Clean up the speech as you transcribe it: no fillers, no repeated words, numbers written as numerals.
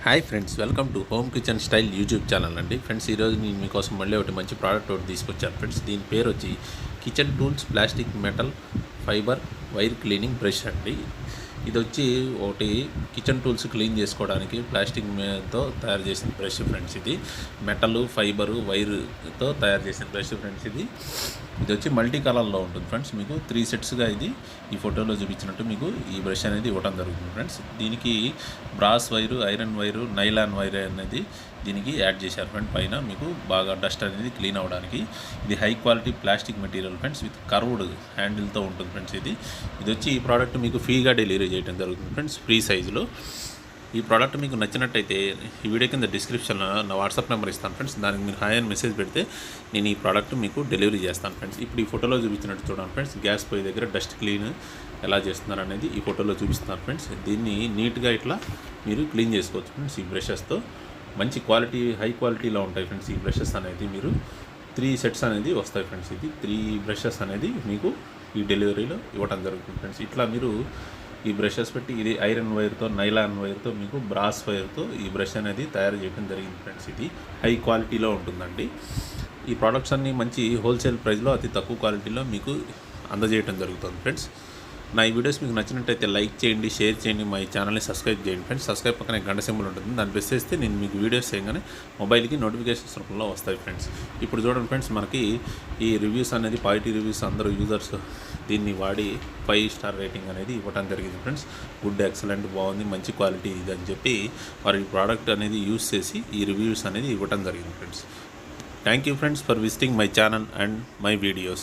Hi friends, welcome to home kitchen style YouTube channel అండి. Friends, ఈరోజు నేను మీకోసం మళ్ళీ ఒకటి మంచి ప్రోడక్ట్ ఒకటి తీసుకొచ్చాను ఫ్రెండ్స్. దీని పేరు వచ్చి kitchen tools plastic metal fibre wire cleaning brush అండి. ఇది వచ్చి ఒకటి కిచెన్ టూల్స్ క్లీన్ చేసుకోవడానికి ప్లాస్టిక్తో తయారు చేసిన బ్రష్ ఫ్రెండ్స్. ఇది మెటల్ ఫైబరు వైర్తో తయారు చేసిన బ్రష్ ఫ్రెండ్స్. ఇది వచ్చి మల్టీ కలర్లో ఉంటుంది ఫ్రెండ్స్. మీకు 3 సెట్స్గా ఇది ఈ ఫోటోలో చూపించినట్టు మీకు ఈ బ్రష్ అనేది ఇవ్వడం జరుగుతుంది ఫ్రెండ్స్. దీనికి brass wire, iron wire, nylon wire అనేది దీనికి యాడ్ చేశారు ఫ్రెండ్. పైన మీకు బాగా డస్ట్ అనేది క్లీన్ అవ్వడానికి. ఇది high quality plastic material friends, with curved హ్యాండిల్తో ఉంటుంది ఫ్రెండ్స్. ఇది వచ్చి ఈ ప్రోడక్ట్ మీకు ఫ్రీగా డెలివరీ చేయడం జరుగుతుంది ఫ్రెండ్స్, ఫ్రీ సైజులో. ఈ ప్రోడక్ట్ మీకు నచ్చినట్టయితే ఈ వీడియో కింద డిస్క్రిప్షన్లో నా వాట్సాప్ నెంబర్ ఇస్తాను ఫ్రెండ్స్. దానికి మీరు హాయ్ అని మెసేజ్ పెడితే నేను ఈ ప్రోడక్ట్ మీకు డెలివరీ చేస్తాను ఫ్రెండ్స్. ఇప్పుడు ఈ ఫోటోలో చూపించినట్టు చూడండి ఫ్రెండ్స్. గ్యాస్ పొయ్యి దగ్గర డస్ట్ క్లీన్ ఎలా చేస్తున్నారు అనేది ఈ ఫోటోలో చూపిస్తున్నారు ఫ్రెండ్స్. దీన్ని నీట్గా ఇట్లా మీరు క్లీన్ చేసుకోవచ్చు ఫ్రెండ్స్ ఈ బ్రషెస్తో. మంచి క్వాలిటీ, హై క్వాలిటీలో ఉంటాయి ఫ్రెండ్స్ ఈ బ్రషెస్ అనేది. మీరు 3 సెట్స్ అనేది వస్తాయి ఫ్రెండ్స్. ఇది 3 బ్రషెస్ అనేది మీకు ఈ డెలివరీలో ఇవ్వడం జరుగుతుంది ఫ్రెండ్స్. ఇట్లా మీరు ఈ బ్రషెస్ పెట్టి, ఇది ఐరన్ వైర్తో, నైలాన్ వైర్తో, మీకు బ్రాస్ వైర్తో ఈ బ్రష్ అనేది తయారు చేయడం జరిగింది ఫ్రెండ్స్. ఇది హై క్వాలిటీలో ఉంటుందండి. ఈ ప్రోడక్ట్స్ అన్నీ మంచి హోల్సేల్ ప్రైస్లో అతి తక్కువ క్వాలిటీలో మీకు అందజేయడం జరుగుతుంది ఫ్రెండ్స్. నా ఈ వీడియోస్ మీకు నచ్చినట్టయితే లైక్ చేయండి, షేర్ చేయండి, మా ఈ ఛానల్ని సబ్స్క్రైబ్ చేయండి ఫ్రెండ్స్. సబ్స్క్రైబ్ పక్కనే గంట సింబల్ ఉంటుంది, దాన్ని ప్రెస్ చేస్తే నేను మీకు వీడియోస్ చేయగానే మొబైల్కి నోటిఫికేషన్స్ రూపంలో వస్తాయి ఫ్రెండ్స్. ఇప్పుడు చూడండి ఫ్రెండ్స్, మనకి ఈ రివ్యూస్ అనేది పాజిటివ్ రివ్యూస్, అందరూ యూజర్స్ దీన్ని వాడి 5 స్టార్ రేటింగ్ అనేది ఇవ్వడం జరిగింది ఫ్రెండ్స్. గుడ్, ఎక్సలెంట్, బాగుంది, మంచి క్వాలిటీ ఇది అని చెప్పి వారి ఈ ప్రోడక్ట్ అనేది యూస్ చేసి ఈ రివ్యూస్ అనేది ఇవ్వడం జరిగింది friends. Thank you friends for visiting my channel and my videos.